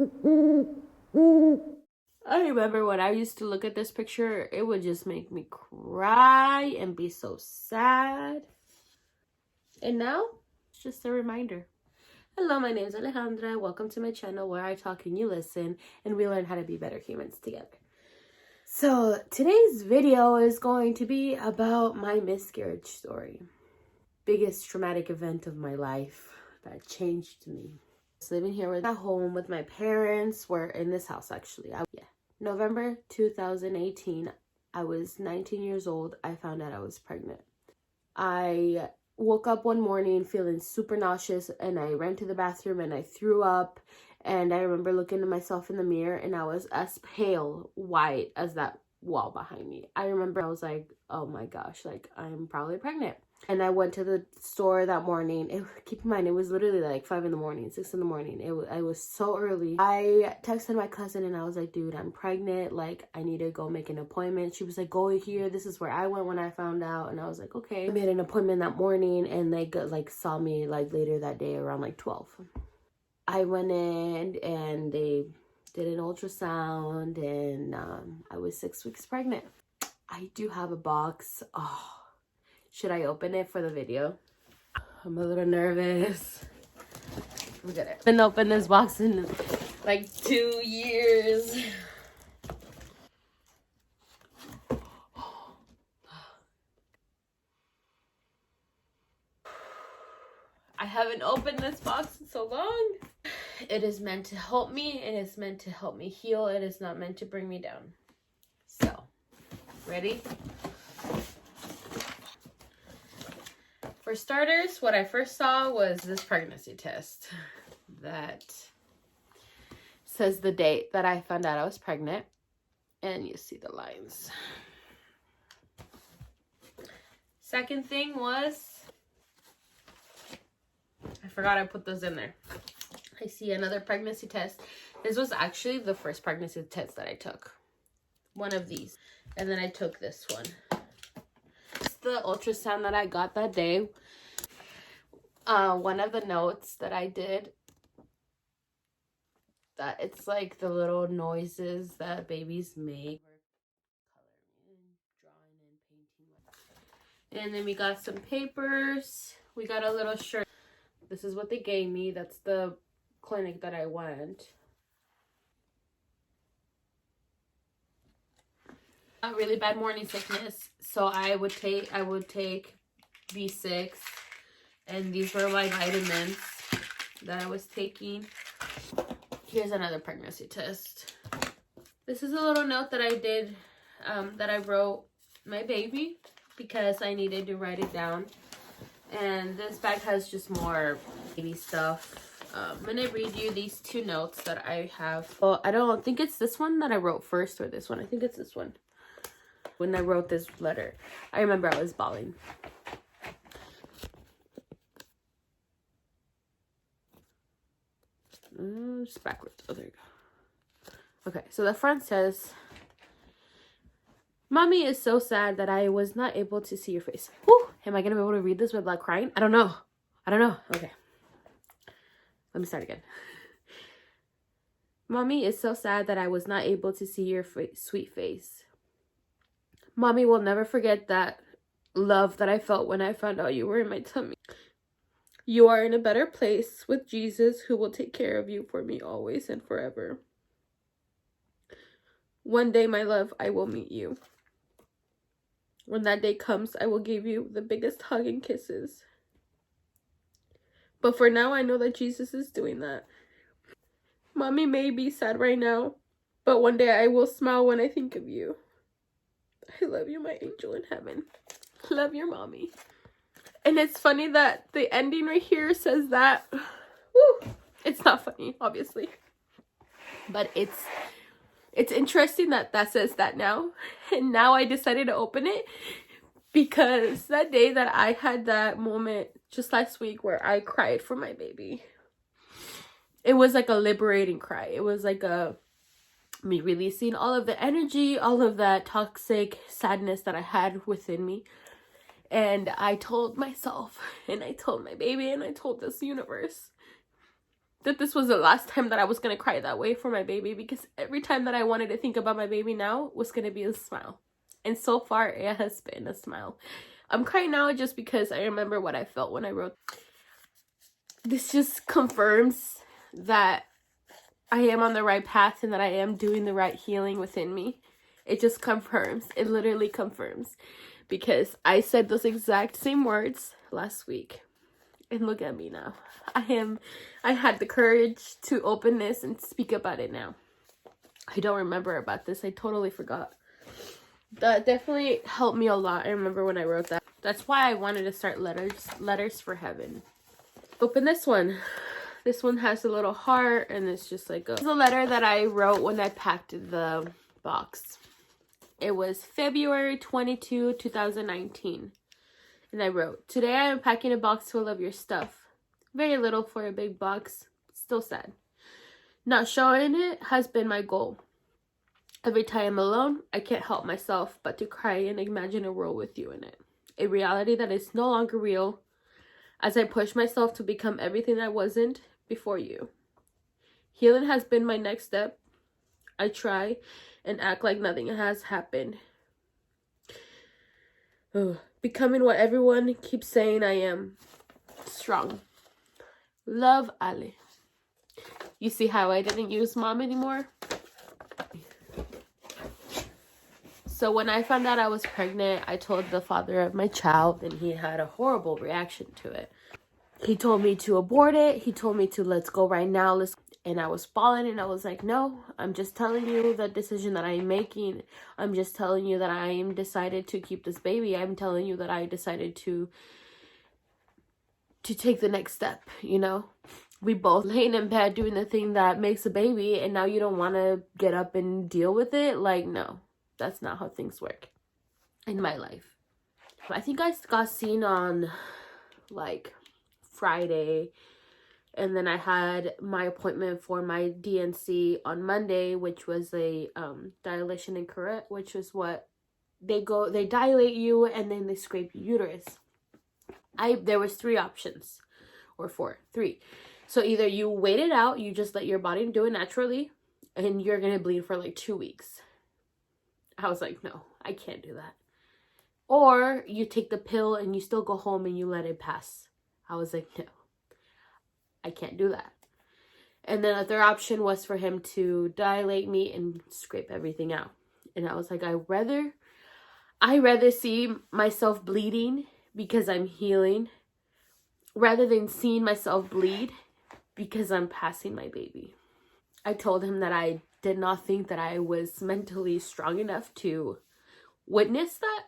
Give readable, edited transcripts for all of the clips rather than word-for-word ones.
I remember when I used to look at this picture, it would just make me cry and be so sad. And now, it's just a reminder. Hello, my name is Alejandra. Welcome to my channel where I talk and you listen, and we learn how to be better humans together. So, today's video is going to be about my miscarriage story. Biggest traumatic event of my life that changed me. I was living here at home with my parents. We're in this house actually. November 2018, I was 19 years old. I found out I was pregnant. I woke up one morning feeling super nauseous, and I ran to the bathroom and I threw up. And I remember looking at myself in the mirror, and I was as pale white as that wall behind me. I remember I was like, oh my gosh, like I'm probably pregnant. And I went to the store that morning. Keep in mind, it was literally like 5 in the morning, 6 in the morning. I was so early. I texted my cousin and I was like, dude, I'm pregnant. Like, I need to go make an appointment. She was like, go here. This is where I went when I found out. And I was like, okay. I made an appointment that morning, and they saw me like later that day around like 12. I went in and they did an ultrasound, and I was 6 weeks pregnant. I do have a box. Oh. Should I open it for the video? I'm a little nervous. Look at it. I've been open this box in like 2 years. I haven't opened this box in so long. It is meant to help me. It is meant to help me heal. It is not meant to bring me down. So, ready? For starters, what I first saw was this pregnancy test that says the date that I found out I was pregnant, and you see the lines. Second thing was, I forgot I put those in there. I see another pregnancy test. This was actually the first pregnancy test that I took. One of these. And then I took this one. The ultrasound that I got that day. One of the notes that I did, that it's like the little noises that babies make, and then we got some papers. We got a little shirt. This is what they gave me. That's the clinic that I went. A really bad morning sickness, so I would take B6, and these were my vitamins that I was taking. Here's another pregnancy test. This is a little note that I did, that I wrote my baby because I needed to write it down. And this bag has just more baby stuff. I'm gonna read you these 2 notes that I have. Well, I don't think it's this one that I wrote first or this one. I think it's this one. When I wrote this letter, I remember I was bawling. Just backwards. Oh, there you go. Okay, so the front says, Mommy is so sad that I was not able to see your face. Whew, am I going to be able to read this without crying? I don't know. Okay. Let me start again. Mommy is so sad that I was not able to see your sweet face. Mommy will never forget that love that I felt when I found out you were in my tummy. You are in a better place with Jesus, who will take care of you for me always and forever. One day, my love, I will meet you. When that day comes, I will give you the biggest hug and kisses. But for now, I know that Jesus is doing that. Mommy may be sad right now, but one day I will smile when I think of you. I love you, my angel in heaven. Love your mommy. And it's funny that the ending right here says that. Woo! It's not funny, obviously. But it's interesting that says that now. And now I decided to open it because that day that I had that moment just last week where I cried for my baby, it was like a liberating cry. It was like me releasing all of the energy, all of that toxic sadness that I had within me. And I told myself, and I told my baby, and I told this universe that this was the last time that I was going to cry that way for my baby, because every time that I wanted to think about my baby now was going to be a smile. And so far, it has been a smile. I'm crying now just because I remember what I felt when I wrote. This just confirms that I am on the right path and that I am doing the right healing within me. It just confirms. It literally confirms. Because I said those exact same words last week. And look at me now. I had the courage to open this and speak about it now. I don't remember about this. I totally forgot. That definitely helped me a lot. I remember when I wrote that. That's why I wanted to start letters for heaven. Open this one. This one has a little heart, and it's just like a letter that I wrote when I packed the box. It was February 22, 2019. And I wrote, "Today I am packing a box full of your stuff. Very little for a big box. Still sad. Not showing it has been my goal. Every time I'm alone, I can't help myself but to cry and imagine a world with you in it. A reality that is no longer real as I push myself to become everything I wasn't before you. Healing has been my next step. I try and act like nothing has happened. Becoming what everyone keeps saying I am. Strong. Love, Ale." You see how I didn't use mom anymore? So when I found out I was pregnant, I told the father of my child, and he had a horrible reaction to it. He told me to abort it. He told me to let's go right now. And I was falling, and I was like, no, I'm just telling you the decision that I'm making. I'm just telling you that I am decided to keep this baby. I'm telling you that I decided to take the next step, you know? We both laying in bed doing the thing that makes a baby, and now you don't want to get up and deal with it? Like, no, that's not how things work in my life. I think I got seen on, like, Friday, and then I had my appointment for my DNC on Monday, which was a dilation and current, which is what they dilate you and then they scrape your uterus. There was 3 options, or 4, 3. So either you wait it out, you just let your body do it naturally, and you're gonna bleed for like 2 weeks. I was like, no, I can't do that. Or you take the pill and you still go home and you let it pass. I was like, no, I can't do that. And then the third option was for him to dilate me and scrape everything out. And I was like, I rather see myself bleeding because I'm healing rather than seeing myself bleed because I'm passing my baby. I told him that I did not think that I was mentally strong enough to witness that,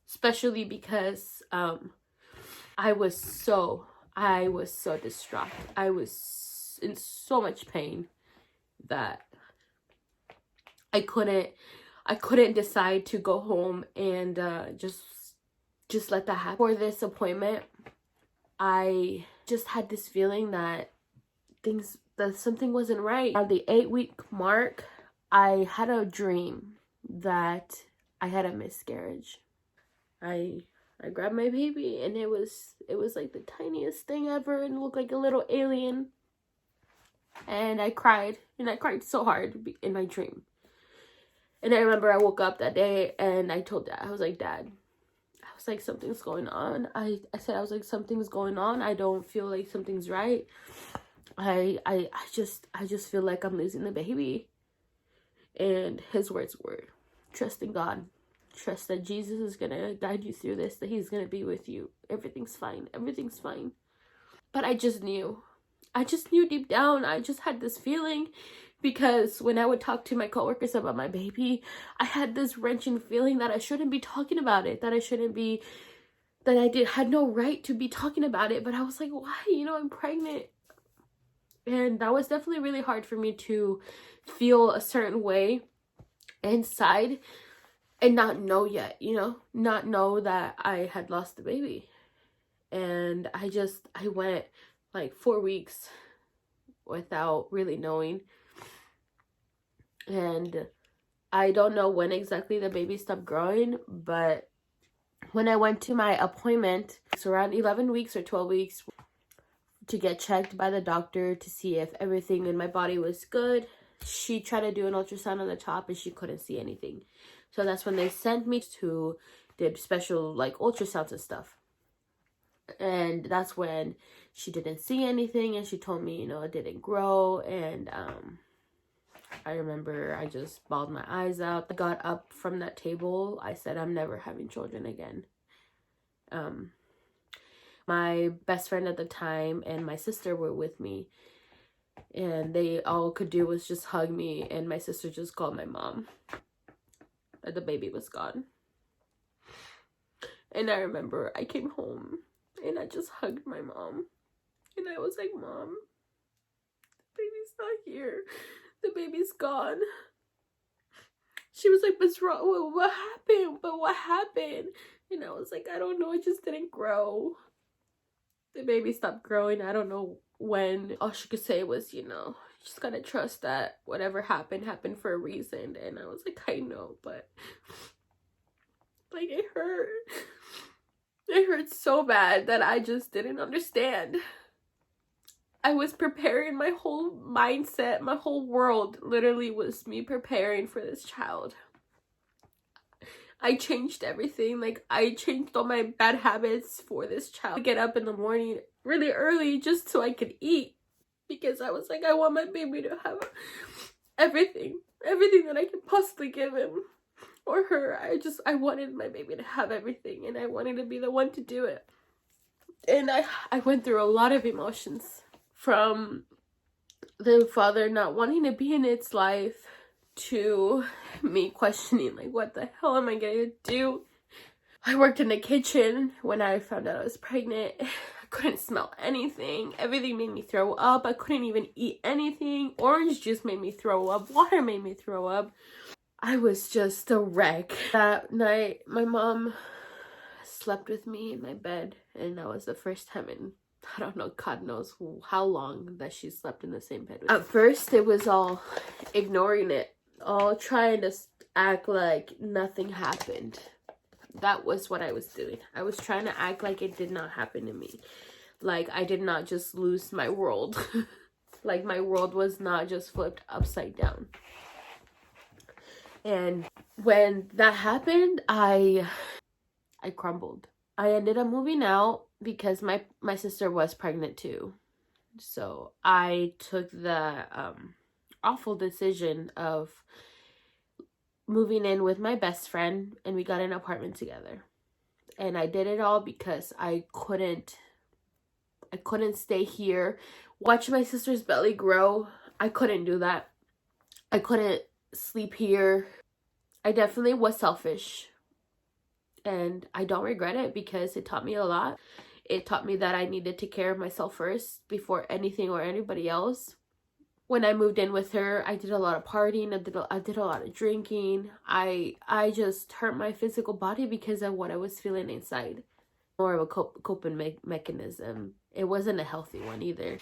especially because I was so distraught. I was in so much pain that I couldn't decide to go home and just let that happen. For this appointment, I just had this feeling that something wasn't right. At the 8-week mark, I had a dream that I had a miscarriage. I grabbed my baby, and it was like the tiniest thing ever, and it looked like a little alien. And I cried so hard in my dream. And I remember I woke up that day and I told Dad, I was like, Dad, I was like, something's going on. I was like, something's going on. I don't feel like something's right. I just feel like I'm losing the baby. And his words were, trust in God. Trust that Jesus is going to guide you through this, that he's going to be with you. Everything's fine. Everything's fine. But I just knew deep down. I just had this feeling, because when I would talk to my coworkers about my baby, I had this wrenching feeling that I shouldn't be talking about it, that I had no right to be talking about it. But I was like, why? I'm pregnant. And that was definitely really hard for me to feel a certain way inside and not know yet, not know that I had lost the baby. And I went like 4 weeks without really knowing. And I don't know when exactly the baby stopped growing, but when I went to my appointment, it's around 11 weeks or 12 weeks to get checked by the doctor to see if everything in my body was good. She tried to do an ultrasound on the top and she couldn't see anything. So that's when they sent me to did special like ultrasounds and stuff. And that's when she didn't see anything and she told me, you know, it didn't grow. And I remember I just bawled my eyes out. I got up from that table. I said, I'm never having children again. My best friend at the time and my sister were with me, and they all could do was just hug me, and my sister just called my mom that the baby was gone. And I remember I came home and I just hugged my mom and I was like, Mom, the baby's not here, the baby's gone. She was like, what's wrong? What happened? But what happened? And I was like, I don't know, it just didn't grow. The baby stopped growing. I don't know when. All she could say was, you know, just gotta trust that whatever happened for a reason. And I was like, I know, but like it hurt. It hurt so bad that I just didn't understand. I was preparing, my whole mindset, my whole world literally was me preparing for this child. I changed everything. Like, I changed all my bad habits for this child. I get up in the morning really early just so I could eat, because I was like, I want my baby to have everything that I could possibly give him or her. I wanted my baby to have everything, and I wanted to be the one to do it. And I went through a lot of emotions, from the father not wanting to be in its life to me questioning, like, what the hell am I gonna do? I worked in the kitchen when I found out I was pregnant. I couldn't smell anything. Everything made me throw up. I couldn't even eat anything. Orange juice made me throw up. Water made me throw up. I was just a wreck. That night, my mom slept with me in my bed, and that was the first time in, I don't know, God knows how long, that she slept in the same bed with me. At first, it was all ignoring it, all trying to act like nothing happened. That was what I was doing. I was trying to act like it did not happen to me. Like I did not just lose my world. Like my world was not just flipped upside down. And when that happened, I crumbled. I ended up moving out because my sister was pregnant too. So I took the awful decision of moving in with my best friend, and we got an apartment together. And I did it all because I couldn't stay here, watch my sister's belly grow. I couldn't do that. I couldn't sleep here. I definitely was selfish, and I don't regret it because it taught me a lot. It taught me that I needed to take care of myself first before anything or anybody else. When I moved in with her, I did a lot of partying. I did a lot of drinking. I just hurt my physical body because of what I was feeling inside. More of a coping mechanism. It wasn't a healthy one either.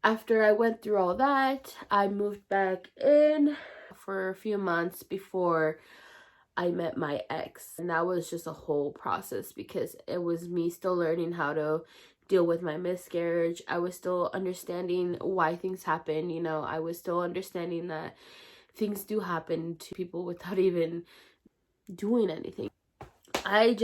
After I went through all that, I moved back in for a few months before I met my ex. And that was just a whole process because it was me still learning how to deal with my miscarriage. I was still understanding why things happen. You know, I was still understanding that things do happen to people without even doing anything. I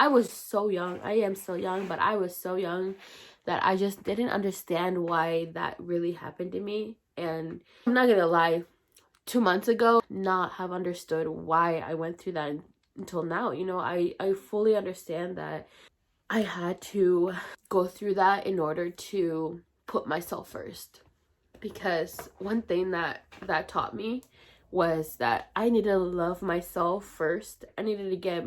was so young. I am still young, but I was so young that I just didn't understand why that really happened to me. And I'm not gonna lie, 2 months ago, not have understood why I went through that until now. You know, I fully understand that I had to go through that in order to put myself first. Because one thing that taught me was that I needed to love myself first. I needed to get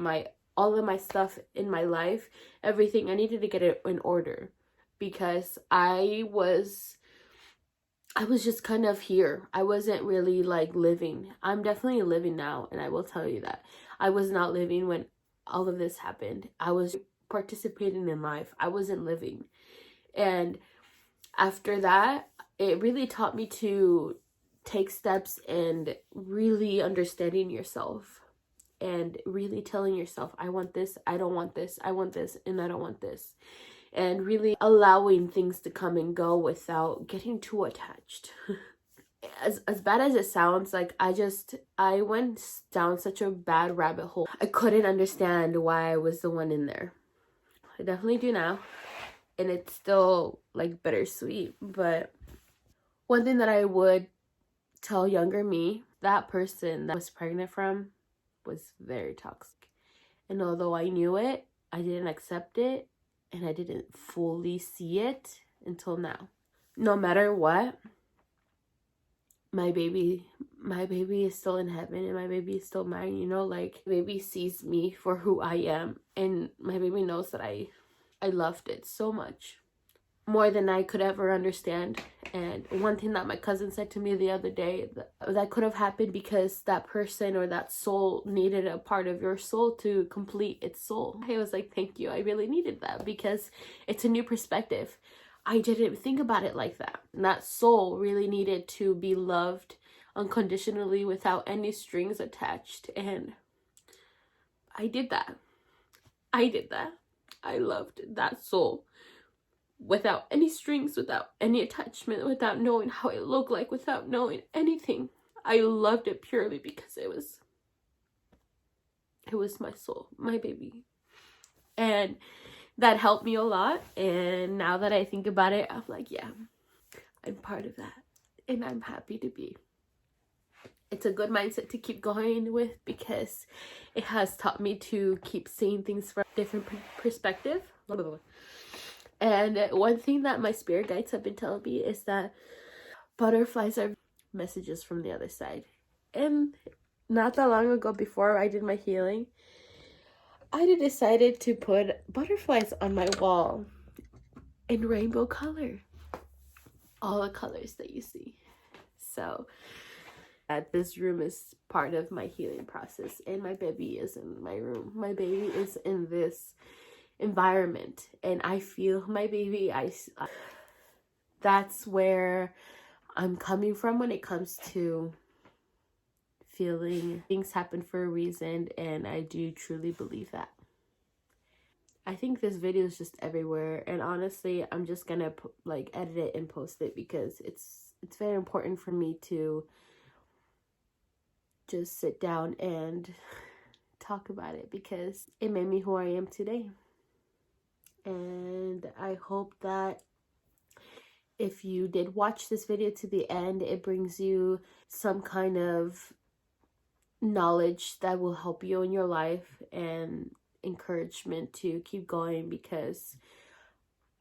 all of my stuff in my life, everything, I needed to get it in order. Because I was just kind of here. I wasn't really like living. I'm definitely living now, and I will tell you that. I was not living when all of this happened. I was participating in life. I wasn't living. And after that, it really taught me to take steps and really understanding yourself and really telling yourself, I want this, I don't want this, I want this, and I don't want this. and really allowing things to come and go without getting too attached. As bad as it sounds, like I went down such a bad rabbit hole. I couldn't understand why I was the one in there. I definitely do now, and it's still like bittersweet. But one thing that I would tell younger me, that person that I was pregnant from was very toxic. And although I knew it, I didn't accept it, and I didn't fully see it until now. No matter what, my baby is still in heaven, and my baby is still mine, you know. Like, baby sees me for who I am, and my baby knows that I loved it so much, more than I could ever understand. And one thing that my cousin said to me the other day, that could have happened because that person or that soul needed a part of your soul to complete its soul. I was like, thank you, I really needed that, because it's a new perspective. I didn't think about it like that. And that soul really needed to be loved unconditionally without any strings attached. And I did that. I loved that soul without any strings, without any attachment, without knowing how it looked like, without knowing anything. I loved it purely because it was my soul, my baby. And that helped me a lot. And now that I think about it, I'm like, yeah, I'm part of that, and I'm happy to be. It's a good mindset to keep going with, because it has taught me to keep seeing things from a different perspective. And one thing that my spirit guides have been telling me is that butterflies are messages from the other side. And not that long ago, before I did my healing, I decided to put butterflies on my wall in rainbow color. All the colors that you see. So this room is part of my healing process, and my baby is in my room. My baby is in this environment, and I feel my baby. That's where I'm coming from when it comes to feeling things happen for a reason, and I do truly believe that. I think this video is just everywhere, and honestly, I'm just gonna like edit it and post it, because it's very important for me to just sit down and talk about it, because it made me who I am today. And I hope that if you did watch this video to the end, it brings you some kind of knowledge that will help you in your life, and encouragement to keep going, because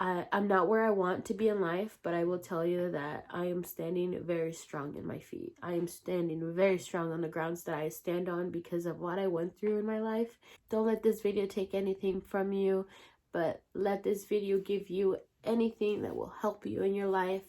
I'm not where I want to be in life, but I will tell you that I am standing very strong in my feet. I am standing very strong on the grounds that I stand on because of what I went through in my life. Don't let this video take anything from you, but let this video give you anything that will help you in your life.